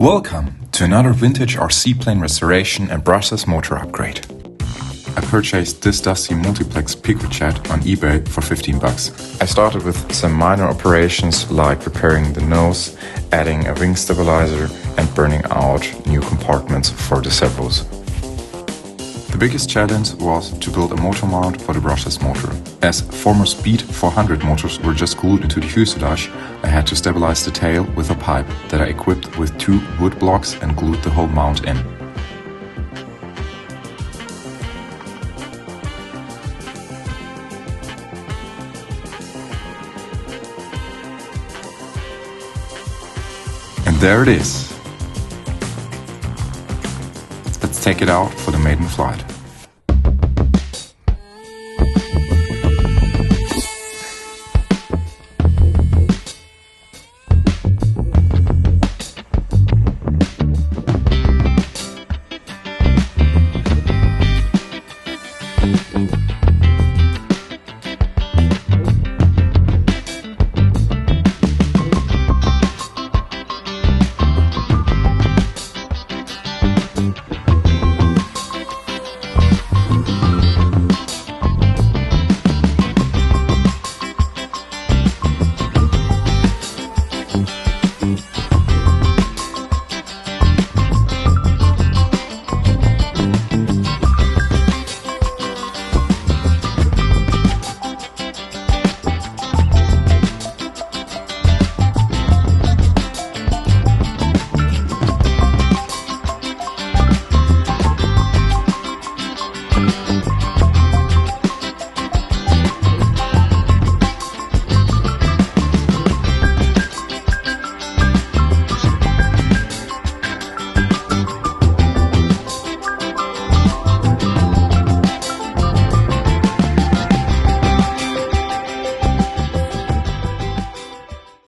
Welcome to another vintage RC plane restoration and brushless motor upgrade. I purchased this dusty Multiplex PicoJet on eBay for 15 bucks. I started with some minor operations like repairing the nose, adding a wing stabilizer and burning out new compartments for the servos. The biggest challenge was to build a motor mount for the brushless motor. As former Speed 400 motors were just glued into the fuselage, I had to stabilize the tail with a pipe that I equipped with 2 wood blocks and glued the whole mount in. And there it is. Let's take it out for the Maiden Flight.